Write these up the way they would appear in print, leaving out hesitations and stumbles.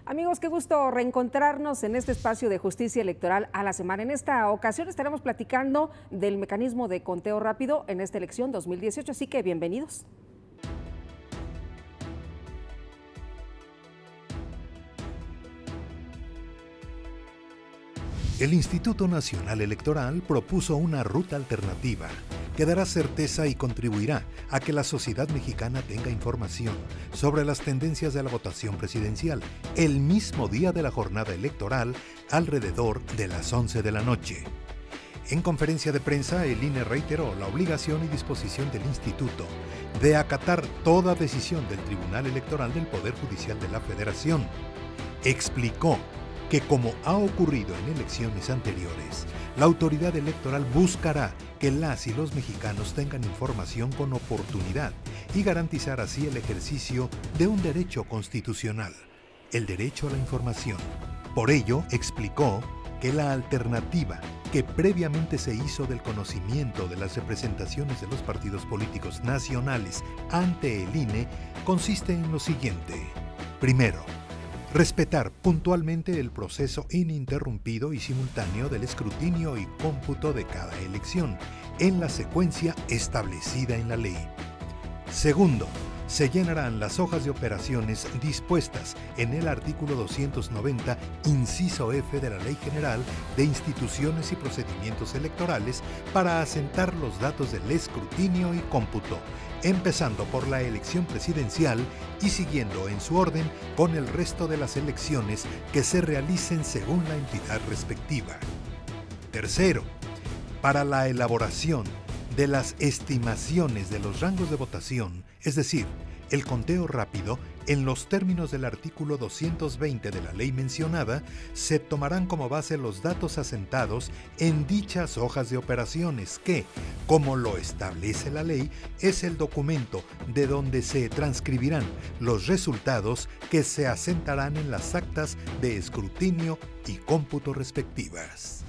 Amigos, qué gusto reencontrarnos en este espacio de justicia electoral a la semana. En esta ocasión estaremos platicando del mecanismo de conteo rápido en esta elección 2018, así que bienvenidos. El Instituto Nacional Electoral propuso una ruta alternativa que dará certeza y contribuirá a que la sociedad mexicana tenga información sobre las tendencias de la votación presidencial el mismo día de la jornada electoral alrededor de las 11 de la noche. En conferencia de prensa, el INE reiteró la obligación y disposición del Instituto de acatar toda decisión del Tribunal Electoral del Poder Judicial de la Federación. Explicó que, como ha ocurrido en elecciones anteriores, la autoridad electoral buscará que las y los mexicanos tengan información con oportunidad y garantizar así el ejercicio de un derecho constitucional, el derecho a la información. Por ello, explicó que la alternativa que previamente se hizo del conocimiento de las representaciones de los partidos políticos nacionales ante el INE consiste en lo siguiente. Primero, respetar puntualmente el proceso ininterrumpido y simultáneo del escrutinio y cómputo de cada elección, en la secuencia establecida en la ley. Segundo, se llenarán las hojas de operaciones dispuestas en el artículo 290, inciso F de la Ley General de Instituciones y Procedimientos Electorales para asentar los datos del escrutinio y cómputo, empezando por la elección presidencial y siguiendo en su orden con el resto de las elecciones que se realicen según la entidad respectiva. Tercero, para la elaboración de las estimaciones de los rangos de votación, es decir, el conteo rápido, en los términos del artículo 220 de la ley mencionada, se tomarán como base los datos asentados en dichas hojas de operaciones que, como lo establece la ley, es el documento de donde se transcribirán los resultados que se asentarán en las actas de escrutinio y cómputo respectivas.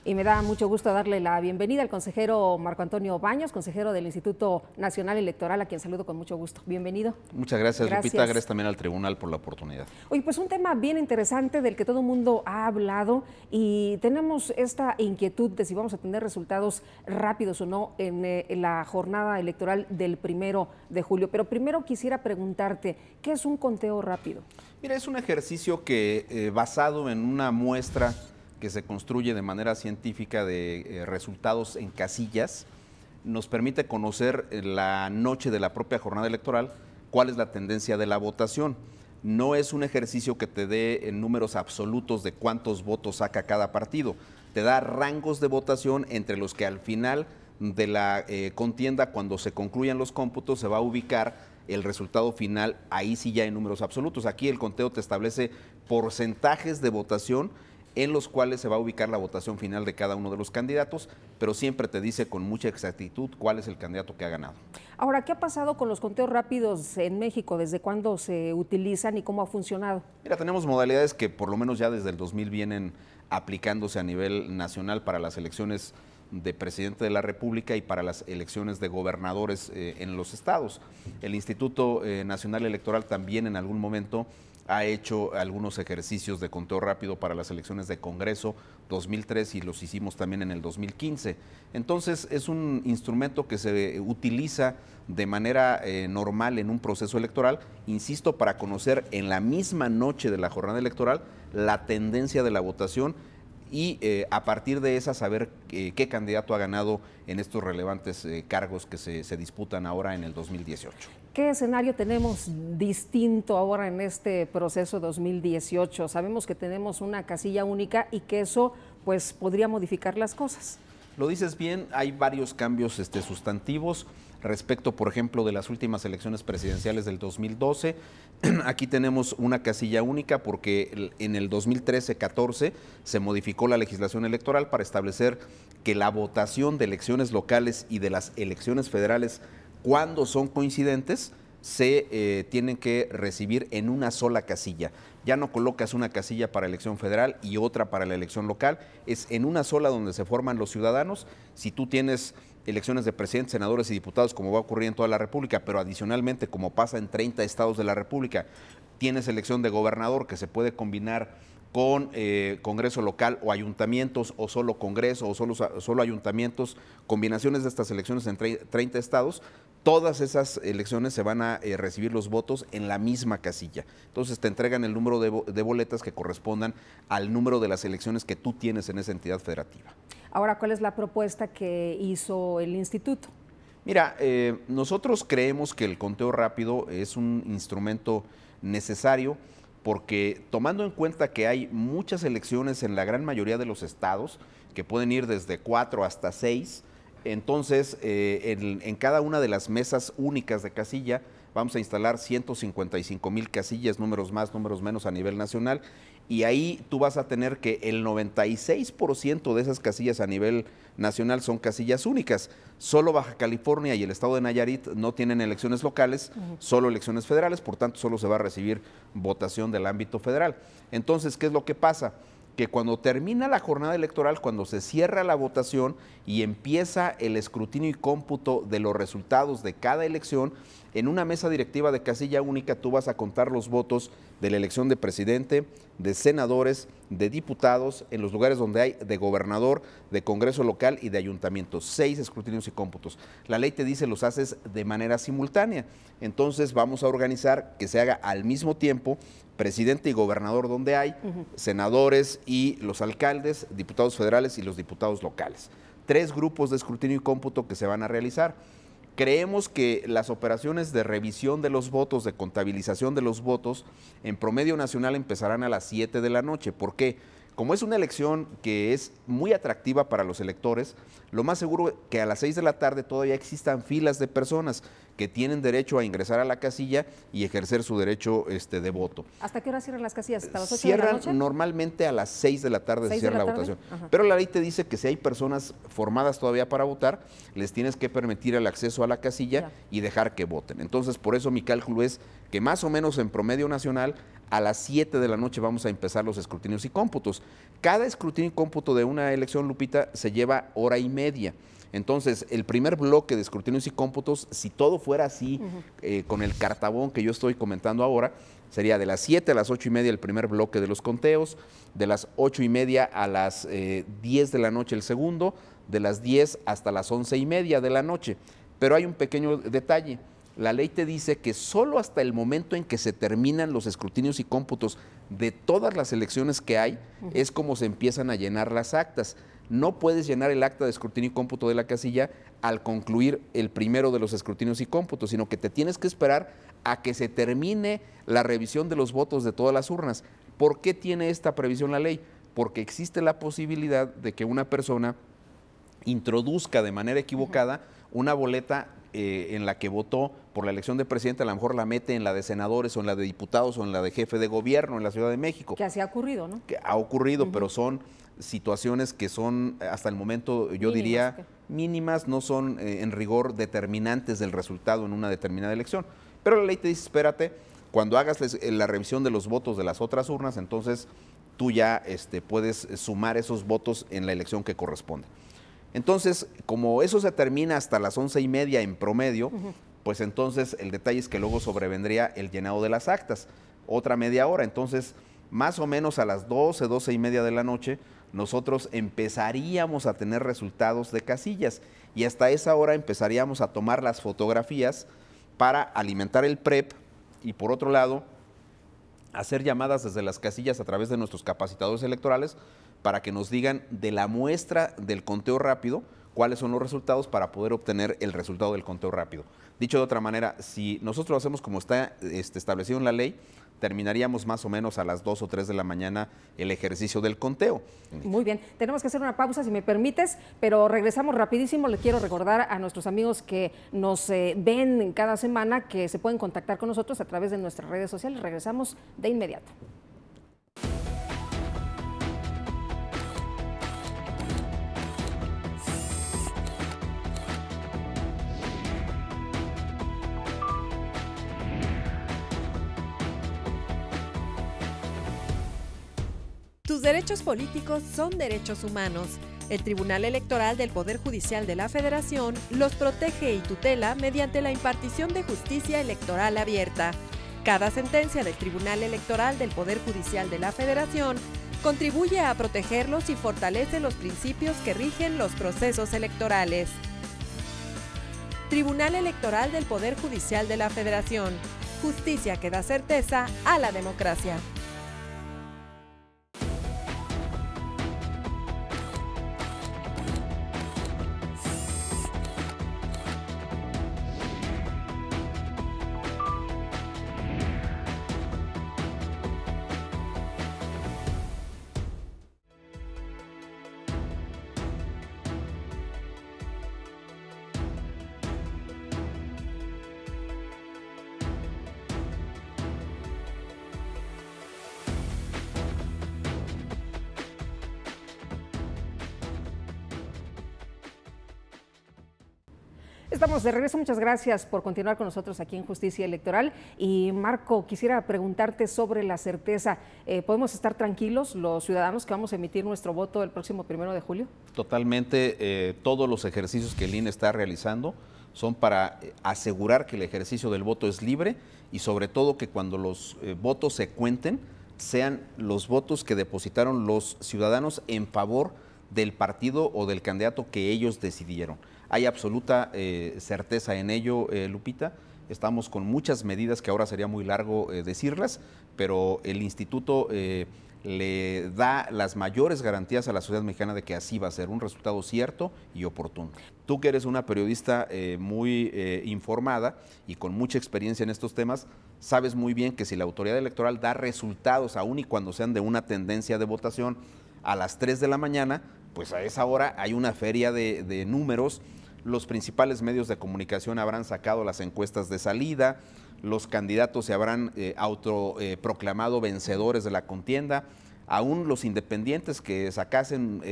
Y me da mucho gusto darle la bienvenida al consejero Marco Antonio Baños, consejero del Instituto Nacional Electoral, a quien saludo con mucho gusto. Bienvenido. Muchas gracias, Lupita. Gracias también al tribunal por la oportunidad. Oye, pues un tema bien interesante del que todo el mundo ha hablado y tenemos esta inquietud de si vamos a tener resultados rápidos o no en la jornada electoral del 1 de julio. Pero primero quisiera preguntarte, ¿qué es un conteo rápido? Mira, es un ejercicio que basado en una muestra que se construye de manera científica de resultados en casillas, nos permite conocer la noche de la propia jornada electoral cuál es la tendencia de la votación. No es un ejercicio que te dé números absolutos de cuántos votos saca cada partido, te da rangos de votación entre los que al final de la contienda, cuando se concluyan los cómputos, se va a ubicar el resultado final, ahí sí ya en números absolutos. Aquí el conteo te establece porcentajes de votación en los cuales se va a ubicar la votación final de cada uno de los candidatos, pero siempre te dice con mucha exactitud cuál es el candidato que ha ganado. Ahora, ¿qué ha pasado con los conteos rápidos en México? ¿Desde cuándo se utilizan y cómo ha funcionado? Mira, tenemos modalidades que por lo menos ya desde el 2000 vienen aplicándose a nivel nacional para las elecciones de presidente de la República y para las elecciones de gobernadores en los estados. El Instituto Nacional Electoral también en algún momento ha hecho algunos ejercicios de conteo rápido para las elecciones de Congreso 2003 y los hicimos también en el 2015. Entonces es un instrumento que se utiliza de manera normal en un proceso electoral, insisto, para conocer en la misma noche de la jornada electoral la tendencia de la votación y a partir de esa saber qué candidato ha ganado en estos relevantes cargos que se disputan ahora en el 2018. ¿Qué escenario tenemos distinto ahora en este proceso 2018? Sabemos que tenemos una casilla única y que eso pues podría modificar las cosas. Lo dices bien, hay varios cambios sustantivos respecto, por ejemplo, de las últimas elecciones presidenciales del 2012. Aquí tenemos una casilla única porque en el 2013-14 se modificó la legislación electoral para establecer que la votación de elecciones locales y de las elecciones federales, cuando son coincidentes, se tienen que recibir en una sola casilla. Ya no colocas una casilla para elección federal y otra para la elección local, es en una sola donde se forman los ciudadanos. Si tú tienes elecciones de presidentes, senadores y diputados, como va a ocurrir en toda la República, pero adicionalmente, como pasa en 30 estados de la República, tienes elección de gobernador que se puede combinar con Congreso local o ayuntamientos, o solo Congreso, o solo ayuntamientos, combinaciones de estas elecciones en 30 estados, todas esas elecciones se van a recibir los votos en la misma casilla. Entonces te entregan el número de boletas que correspondan al número de las elecciones que tú tienes en esa entidad federativa. Ahora, ¿cuál es la propuesta que hizo el instituto? Mira, nosotros creemos que el conteo rápido es un instrumento necesario, porque tomando en cuenta que hay muchas elecciones en la gran mayoría de los estados, que pueden ir desde 4 hasta 6, entonces en cada una de las mesas únicas de casilla vamos a instalar 155,000 casillas, números más, números menos a nivel nacional, y ahí tú vas a tener que el 96% de esas casillas a nivel nacional son casillas únicas. Solo Baja California y el estado de Nayarit no tienen elecciones locales, solo elecciones federales, por tanto solo se va a recibir votación del ámbito federal. Entonces, ¿qué es lo que pasa? Que cuando termina la jornada electoral, cuando se cierra la votación y empieza el escrutinio y cómputo de los resultados de cada elección, en una mesa directiva de casilla única tú vas a contar los votos de la elección de presidente, de senadores, de diputados, en los lugares donde hay de gobernador, de Congreso local y de ayuntamientos. 6 escrutinios y cómputos. La ley te dice los haces de manera simultánea. Entonces vamos a organizar que se haga al mismo tiempo presidente y gobernador donde hay, senadores y los alcaldes, diputados federales y los diputados locales. 3 grupos de escrutinio y cómputo que se van a realizar. Creemos que las operaciones de revisión de los votos, de contabilización de los votos, en promedio nacional empezarán a las 7 de la noche. ¿Por qué? Como es una elección que es muy atractiva para los electores, lo más seguro es que a las 6 de la tarde todavía existan filas de personas que tienen derecho a ingresar a la casilla y ejercer su derecho de voto. ¿Hasta qué hora cierran las casillas? ¿Hasta las 8 Cierran de la noche? Normalmente a las 6 de la tarde se cierra la votación. Ajá. Pero la ley te dice que si hay personas formadas todavía para votar, les tienes que permitir el acceso a la casilla y dejar que voten. Entonces, por eso mi cálculo es que más o menos en promedio nacional, a las 7 de la noche vamos a empezar los escrutinios y cómputos. Cada escrutinio y cómputo de una elección, Lupita, se lleva hora y media. Entonces, el primer bloque de escrutinios y cómputos, si todo fuera así, con el cartabón que yo estoy comentando ahora, sería de las 7 a las 8 y media el primer bloque de los conteos, de las 8 y media a las 10 de la noche el segundo, de las 10 hasta las 11 y media de la noche. Pero hay un pequeño detalle. La ley te dice que solo hasta el momento en que se terminan los escrutinios y cómputos de todas las elecciones que hay, es como se empiezan a llenar las actas. No puedes llenar el acta de escrutinio y cómputo de la casilla al concluir el primero de los escrutinios y cómputos, sino que te tienes que esperar a que se termine la revisión de los votos de todas las urnas. ¿Por qué tiene esta previsión la ley? Porque existe la posibilidad de que una persona introduzca de manera equivocada una boleta en la que votó por la elección de presidente, a lo mejor la mete en la de senadores o en la de diputados o en la de jefe de gobierno en la Ciudad de México. Que así ha ocurrido, ¿no? Que ha ocurrido, pero son situaciones que son hasta el momento, yo diría, mínimas, no son en rigor determinantes del resultado en una determinada elección. Pero la ley te dice, espérate, cuando hagas la revisión de los votos de las otras urnas, entonces tú ya puedes sumar esos votos en la elección que corresponde. Entonces, como eso se termina hasta las 11 y media en promedio, pues entonces el detalle es que luego sobrevendría el llenado de las actas, otra media hora. Entonces, más o menos a las 12, 12 y media de la noche, nosotros empezaríamos a tener resultados de casillas y hasta esa hora empezaríamos a tomar las fotografías para alimentar el PREP y, por otro lado, hacer llamadas desde las casillas a través de nuestros capacitadores electorales para que nos digan de la muestra del conteo rápido cuáles son los resultados para poder obtener el resultado del conteo rápido. Dicho de otra manera, si nosotros lo hacemos como está establecido en la ley, terminaríamos más o menos a las 2 o 3 de la mañana el ejercicio del conteo. Muy bien, tenemos que hacer una pausa si me permites, pero regresamos rapidísimo. Le quiero recordar a nuestros amigos que nos ven cada semana que se pueden contactar con nosotros a través de nuestras redes sociales. Regresamos de inmediato. Tus derechos políticos son derechos humanos. El Tribunal Electoral del Poder Judicial de la Federación los protege y tutela mediante la impartición de justicia electoral abierta. Cada sentencia del Tribunal Electoral del Poder Judicial de la Federación contribuye a protegerlos y fortalece los principios que rigen los procesos electorales. Tribunal Electoral del Poder Judicial de la Federación. Justicia que da certeza a la democracia. Estamos de regreso, muchas gracias por continuar con nosotros aquí en Justicia Electoral. Y Marco, quisiera preguntarte sobre la certeza. ¿Podemos estar tranquilos los ciudadanos que vamos a emitir nuestro voto el próximo 1 de julio? Totalmente, todos los ejercicios que el INE está realizando son para asegurar que el ejercicio del voto es libre y sobre todo que cuando los votos se cuenten, sean los votos que depositaron los ciudadanos en favor del partido o del candidato que ellos decidieron. Hay absoluta certeza en ello, Lupita. Estamos con muchas medidas que ahora sería muy largo decirlas, pero el instituto le da las mayores garantías a la sociedad mexicana de que así va a ser, un resultado cierto y oportuno. Tú que eres una periodista muy informada y con mucha experiencia en estos temas, sabes muy bien que si la autoridad electoral da resultados, aun y cuando sean de una tendencia de votación, a las 3 de la mañana, pues a esa hora hay una feria de números. Los principales medios de comunicación habrán sacado las encuestas de salida, los candidatos se habrán autoproclamado vencedores de la contienda, aún los independientes que sacasen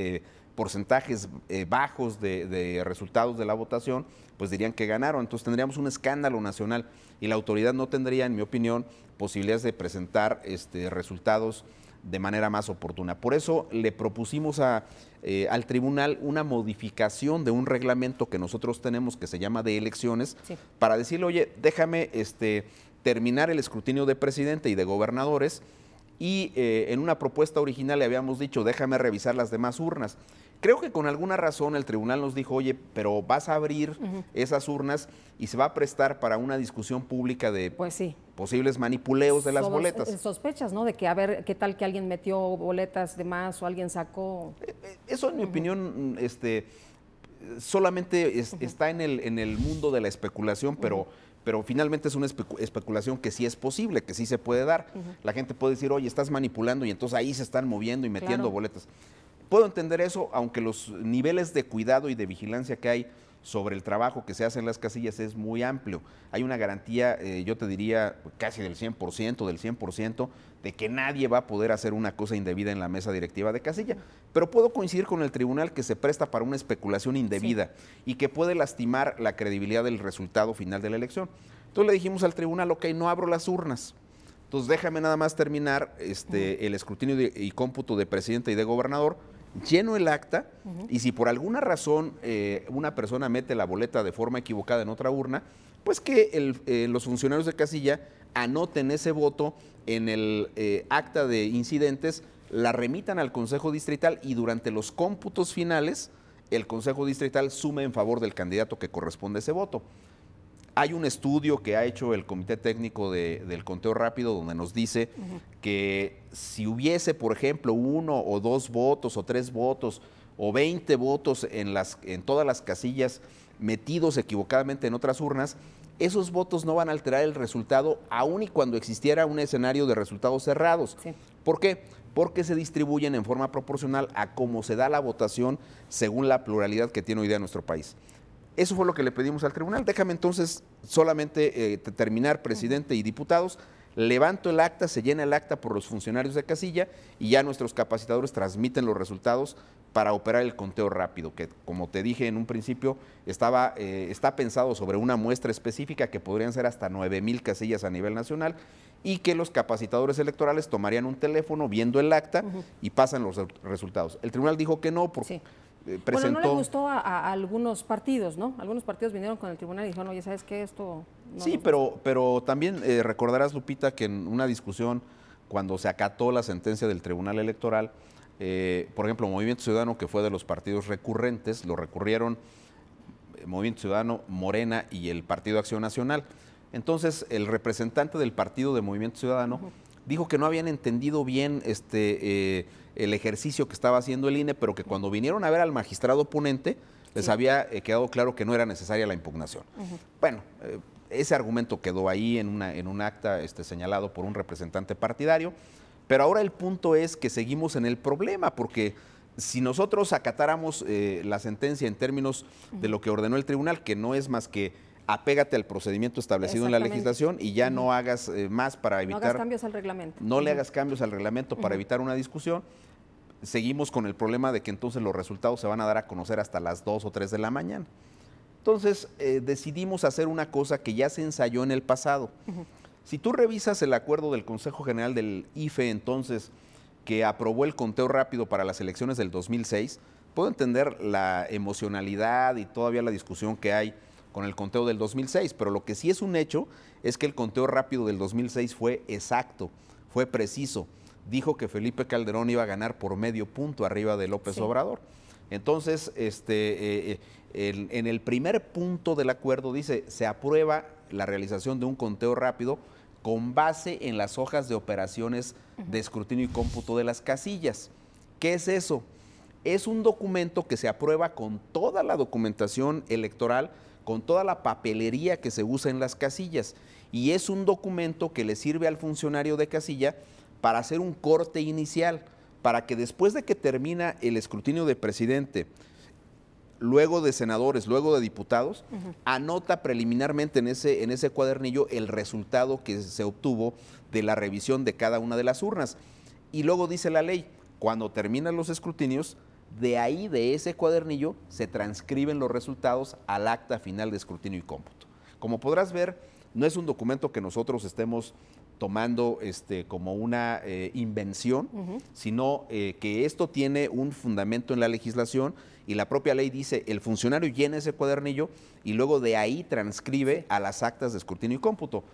porcentajes bajos de resultados de la votación, pues dirían que ganaron. Entonces tendríamos un escándalo nacional y la autoridad no tendría, en mi opinión, posibilidades de presentar resultados de manera más oportuna. Por eso le propusimos al tribunal una modificación de un reglamento que nosotros tenemos que se llama de elecciones, sí, para decirle, oye, déjame terminar el escrutinio de presidente y de gobernadores y en una propuesta original le habíamos dicho, déjame revisar las demás urnas. Creo que con alguna razón el tribunal nos dijo, oye, pero vas a abrir esas urnas y se va a prestar para una discusión pública de posibles manipuleos de las boletas. Sospechas, ¿no? De que a ver, ¿qué tal que alguien metió boletas de más o alguien sacó? Eso, en mi opinión, solamente está en el mundo de la especulación, pero finalmente es una especulación que sí es posible, que sí se puede dar. La gente puede decir, oye, estás manipulando y entonces ahí se están moviendo y metiendo boletas. Puedo entender eso, aunque los niveles de cuidado y de vigilancia que hay sobre el trabajo que se hace en las casillas es muy amplio. Hay una garantía, yo te diría, casi del 100%, de que nadie va a poder hacer una cosa indebida en la mesa directiva de casilla. Pero puedo coincidir con el tribunal que se presta para una especulación indebida y que puede lastimar la credibilidad del resultado final de la elección. Entonces le dijimos al tribunal, ok, no abro las urnas. Entonces déjame nada más terminar el escrutinio y cómputo de presidente y de gobernador, lleno el acta y si por alguna razón una persona mete la boleta de forma equivocada en otra urna, pues que los funcionarios de casilla anoten ese voto en el acta de incidentes, la remitan al Consejo Distrital y durante los cómputos finales el Consejo Distrital sume en favor del candidato que corresponde a ese voto. Hay un estudio que ha hecho el Comité Técnico del Conteo Rápido donde nos dice que si hubiese, por ejemplo, 1 o 2 votos o 3 votos o 20 votos en todas las casillas metidos equivocadamente en otras urnas, esos votos no van a alterar el resultado aun y cuando existiera un escenario de resultados cerrados. Sí. ¿Por qué? Porque se distribuyen en forma proporcional a cómo se da la votación según la pluralidad que tiene hoy día nuestro país. Eso fue lo que le pedimos al tribunal. Déjame entonces solamente terminar, presidente y diputados. Levanto el acta, se llena el acta por los funcionarios de casilla y ya nuestros capacitadores transmiten los resultados para operar el conteo rápido, que como te dije en un principio, está pensado sobre una muestra específica que podrían ser hasta 9,000 casillas a nivel nacional y que los capacitadores electorales tomarían un teléfono viendo el acta y pasan los resultados. El tribunal dijo que no, presentó... Bueno, no le gustó a algunos partidos, ¿no? Algunos partidos vinieron con el tribunal y dijeron, oye, ¿sabes qué? Esto no Sí, pero también recordarás, Lupita, que en una discusión, cuando se acató la sentencia del Tribunal Electoral, por ejemplo, Movimiento Ciudadano, que fue de los partidos recurrentes, lo recurrieron Movimiento Ciudadano, Morena y el Partido Acción Nacional. Entonces, el representante del partido de Movimiento Ciudadano dijo que no habían entendido bien el ejercicio que estaba haciendo el INE, pero que cuando vinieron a ver al magistrado ponente, les había quedado claro que no era necesaria la impugnación. Bueno, ese argumento quedó ahí en un acta señalado por un representante partidario, pero ahora el punto es que seguimos en el problema, porque si nosotros acatáramos la sentencia en términos de lo que ordenó el tribunal, que no es más que apégate al procedimiento establecido en la legislación y ya no hagas más para evitar... No hagas cambios al reglamento. No le hagas cambios al reglamento para evitar una discusión. Seguimos con el problema de que entonces los resultados se van a dar a conocer hasta las 2 o 3 de la mañana. Entonces decidimos hacer una cosa que ya se ensayó en el pasado. Si tú revisas el acuerdo del Consejo General del IFE entonces, que aprobó el conteo rápido para las elecciones del 2006, puedo entender la emocionalidad y todavía la discusión que hay con el conteo del 2006, pero lo que sí es un hecho es que el conteo rápido del 2006 fue exacto, fue preciso. Dijo que Felipe Calderón iba a ganar por medio punto arriba de López Obrador. Entonces, en el primer punto del acuerdo dice, se aprueba la realización de un conteo rápido con base en las hojas de operaciones de escrutinio y cómputo de las casillas. ¿Qué es eso? Es un documento que se aprueba con toda la documentación electoral, con toda la papelería que se usa en las casillas, y es un documento que le sirve al funcionario de casilla para hacer un corte inicial, para que después de que termina el escrutinio de presidente, luego de senadores, luego de diputados, anota preliminarmente en ese cuadernillo el resultado que se obtuvo de la revisión de cada una de las urnas. Y luego dice la ley, cuando terminan los escrutinios, de ahí, de ese cuadernillo, se transcriben los resultados al acta final de escrutinio y cómputo. Como podrás ver, no es un documento que nosotros estemos tomando como una invención, sino que esto tiene un fundamento en la legislación y la propia ley dice, el funcionario llena ese cuadernillo y luego de ahí transcribe a las actas de escrutinio y cómputo.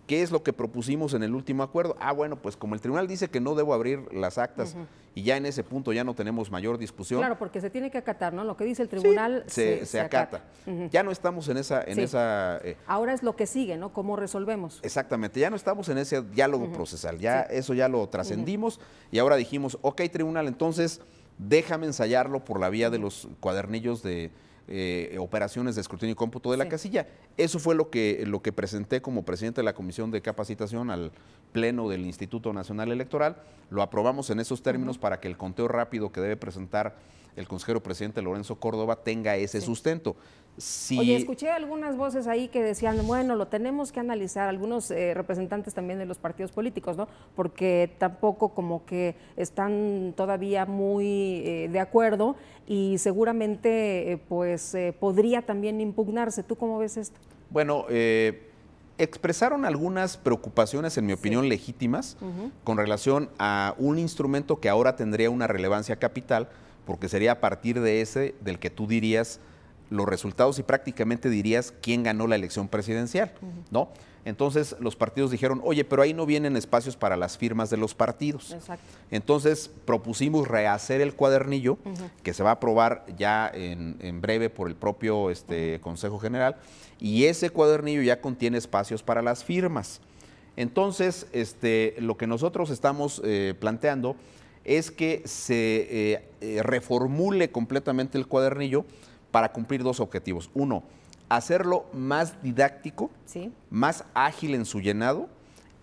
¿Qué es lo que propusimos en el último acuerdo? Bueno, pues como el tribunal dice que no debo abrir las actas y ya en ese punto ya no tenemos mayor discusión. Claro, porque se tiene que acatar, ¿no? Lo que dice el tribunal se acata. Ya no estamos en esa... Ahora es lo que sigue, ¿no? ¿Cómo resolvemos? Exactamente, ya no estamos en ese diálogo procesal, ya eso ya lo trascendimos y ahora dijimos, ok, tribunal, entonces déjame ensayarlo por la vía de los cuadernillos de operaciones de escrutinio y cómputo de la casilla. Eso fue lo que presenté como presidente de la Comisión de Capacitación al Pleno del Instituto Nacional Electoral. Lo aprobamos en esos términos para que el conteo rápido que debe presentar el consejero presidente Lorenzo Córdoba tenga ese sustento. Oye, escuché algunas voces ahí que decían, bueno, lo tenemos que analizar, algunos representantes también de los partidos políticos, ¿no? Porque tampoco como que están todavía muy de acuerdo y seguramente podría también impugnarse. ¿Tú cómo ves esto? Bueno, expresaron algunas preocupaciones, en mi opinión, legítimas con relación a un instrumento que ahora tendría una relevancia capital, porque sería a partir de ese del que tú dirías los resultados y prácticamente dirías quién ganó la elección presidencial, ¿no? Entonces los partidos dijeron, oye, pero ahí no vienen espacios para las firmas de los partidos. Exacto. Entonces propusimos rehacer el cuadernillo, que se va a aprobar ya en breve por el propio Consejo General, y ese cuadernillo ya contiene espacios para las firmas. Entonces, lo que nosotros estamos planteando es que se reformule completamente el cuadernillo para cumplir dos objetivos. Uno, hacerlo más didáctico, más ágil en su llenado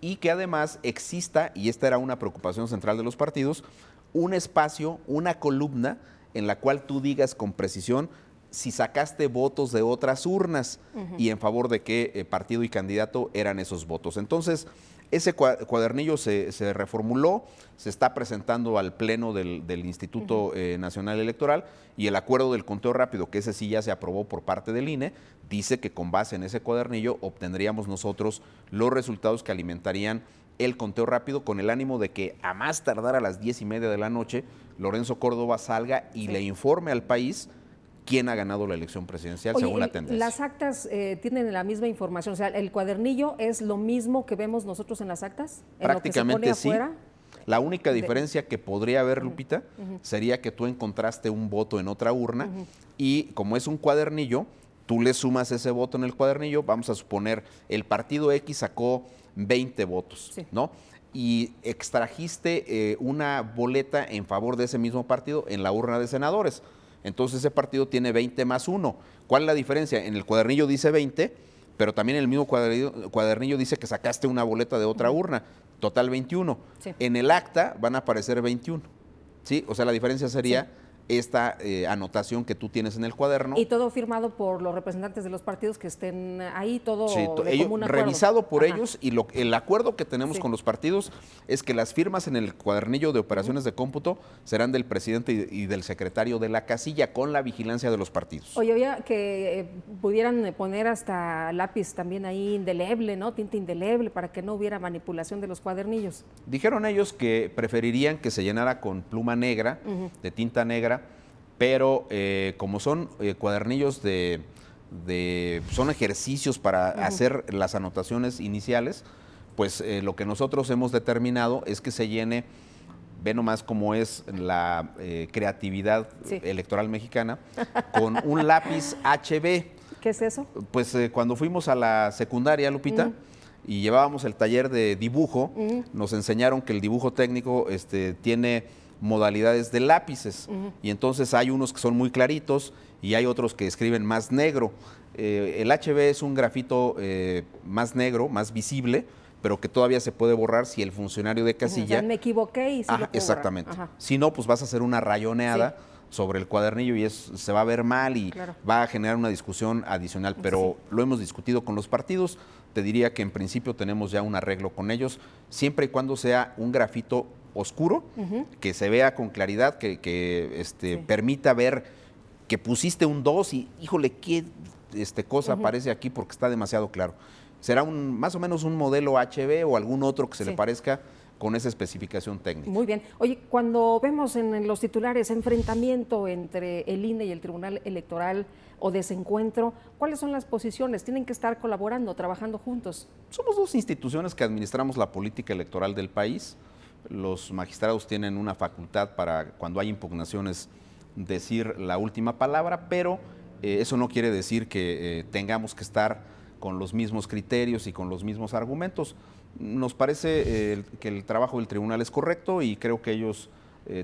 y que además exista, y esta era una preocupación central de los partidos, un espacio, una columna en la cual tú digas con precisión si sacaste votos de otras urnas y en favor de qué partido y candidato eran esos votos. Entonces, ese cuadernillo se reformuló, se está presentando al Pleno del Instituto Nacional Electoral y el acuerdo del conteo rápido, que ese sí ya se aprobó por parte del INE, dice que con base en ese cuadernillo obtendríamos nosotros los resultados que alimentarían el conteo rápido con el ánimo de que a más tardar a las 10:30 de la noche, Lorenzo Córdoba salga y le informe al país quién ha ganado la elección presidencial. Oye, según la tendencia. ¿Las actas tienen la misma información? O sea, ¿el cuadernillo es lo mismo que vemos nosotros en las actas? Prácticamente sí. La única diferencia que podría haber, Lupita, sería que tú encontraste un voto en otra urna y como es un cuadernillo, tú le sumas ese voto en el cuadernillo, vamos a suponer, el partido X sacó 20 votos, ¿no? Y extrajiste una boleta en favor de ese mismo partido en la urna de senadores. Entonces ese partido tiene 20 más 1. ¿Cuál es la diferencia? En el cuadernillo dice 20, pero también en el mismo cuadernillo dice que sacaste una boleta de otra urna, total 21. Sí. En el acta van a aparecer 21. ¿Sí? O sea, la diferencia sería esta anotación que tú tienes en el cuaderno. Y todo firmado por los representantes de los partidos que estén ahí, todo revisado por ellos, y el acuerdo que tenemos con los partidos es que las firmas en el cuadernillo de operaciones de cómputo serán del presidente y del secretario de la casilla, con la vigilancia de los partidos. Oye, había que pudieran poner hasta lápiz también ahí indeleble, ¿no? Tinta indeleble, para que no hubiera manipulación de los cuadernillos. Dijeron ellos que preferirían que se llenara con pluma negra, de tinta negra, pero como son cuadernillos son ejercicios para hacer las anotaciones iniciales, pues lo que nosotros hemos determinado es que se llene, ve nomás cómo es la creatividad electoral mexicana, con un lápiz HB. ¿Qué es eso? Pues cuando fuimos a la secundaria, Lupita, y llevábamos el taller de dibujo, nos enseñaron que el dibujo técnico tiene modalidades de lápices, y entonces hay unos que son muy claritos y hay otros que escriben más negro. El HB es un grafito más negro, más visible, pero que todavía se puede borrar si el funcionario de casilla... me equivoqué y sí lo puedo exactamente. Borrar. Si no, pues vas a hacer una rayoneada sobre el cuadernillo y se va a ver mal y va a generar una discusión adicional, pero lo hemos discutido con los partidos. Te diría que en principio tenemos ya un arreglo con ellos, siempre y cuando sea un grafito oscuro, que se vea con claridad, que permita ver que pusiste un 2 y, híjole, qué cosa aparece aquí porque está demasiado claro. Será más o menos un modelo HB o algún otro que se le parezca con esa especificación técnica. Muy bien. Oye, cuando vemos en los titulares enfrentamiento entre el INE y el Tribunal Electoral o desencuentro, ¿cuáles son las posiciones? ¿Tienen que estar colaborando, trabajando juntos? Somos dos instituciones que administramos la política electoral del país. Los magistrados tienen una facultad para, cuando hay impugnaciones, decir la última palabra, pero eso no quiere decir que tengamos que estar con los mismos criterios y con los mismos argumentos. Nos parece que el trabajo del tribunal es correcto y creo que ellos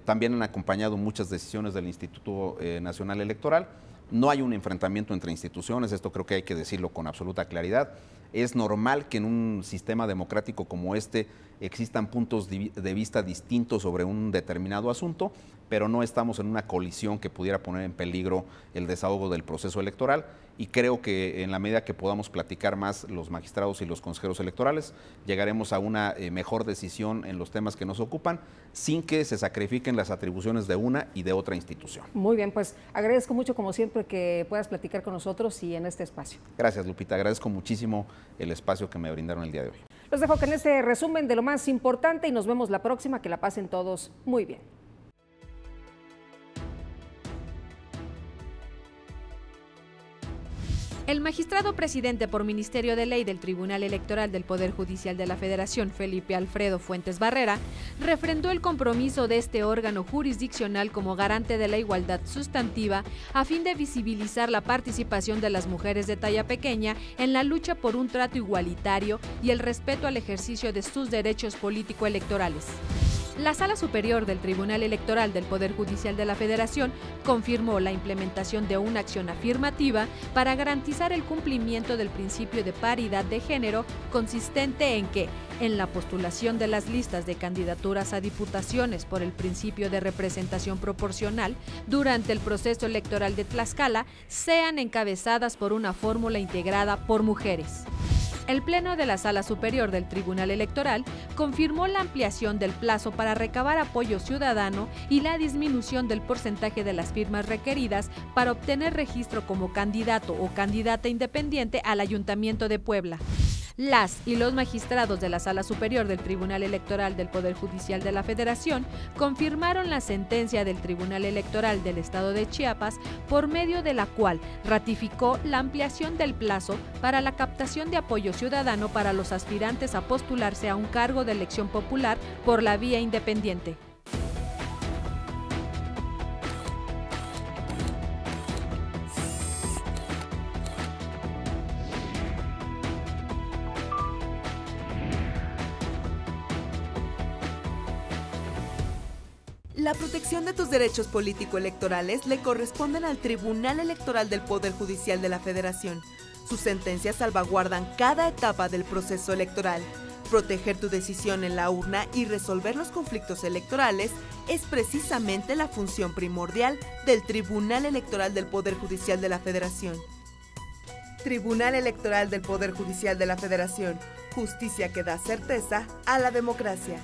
también han acompañado muchas decisiones del Instituto Nacional Electoral. No hay un enfrentamiento entre instituciones, esto creo que hay que decirlo con absoluta claridad. Es normal que en un sistema democrático como este existan puntos de vista distintos sobre un determinado asunto, pero no estamos en una colisión que pudiera poner en peligro el desahogo del proceso electoral, y creo que en la medida que podamos platicar más los magistrados y los consejeros electorales, llegaremos a una mejor decisión en los temas que nos ocupan, sin que se sacrifiquen las atribuciones de una y de otra institución. Muy bien, pues agradezco mucho como siempre que puedas platicar con nosotros y en este espacio. Gracias, Lupita, agradezco muchísimo el espacio que me brindaron el día de hoy. Los dejo con este resumen de lo más importante y nos vemos la próxima. Que la pasen todos muy bien. El magistrado presidente por Ministerio de Ley del Tribunal Electoral del Poder Judicial de la Federación, Felipe Alfredo Fuentes Barrera, refrendó el compromiso de este órgano jurisdiccional como garante de la igualdad sustantiva a fin de visibilizar la participación de las mujeres de talla pequeña en la lucha por un trato igualitario y el respeto al ejercicio de sus derechos político-electorales. La Sala Superior del Tribunal Electoral del Poder Judicial de la Federación confirmó la implementación de una acción afirmativa para garantizar el cumplimiento del principio de paridad de género, consistente en que, en la postulación de las listas de candidaturas a diputaciones por el principio de representación proporcional durante el proceso electoral de Tlaxcala, sean encabezadas por una fórmula integrada por mujeres. El Pleno de la Sala Superior del Tribunal Electoral confirmó la ampliación del plazo para recabar apoyo ciudadano y la disminución del porcentaje de las firmas requeridas para obtener registro como candidato o candidata independiente al Ayuntamiento de Puebla. Las y los magistrados de la Sala Superior del Tribunal Electoral del Poder Judicial de la Federación confirmaron la sentencia del Tribunal Electoral del Estado de Chiapas, por medio de la cual ratificó la ampliación del plazo para la captación de apoyo ciudadano para los aspirantes a postularse a un cargo de elección popular por la vía independiente. La protección de tus derechos político-electorales le corresponden al Tribunal Electoral del Poder Judicial de la Federación. Sus sentencias salvaguardan cada etapa del proceso electoral. Proteger tu decisión en la urna y resolver los conflictos electorales es precisamente la función primordial del Tribunal Electoral del Poder Judicial de la Federación. Tribunal Electoral del Poder Judicial de la Federación. Justicia que da certeza a la democracia.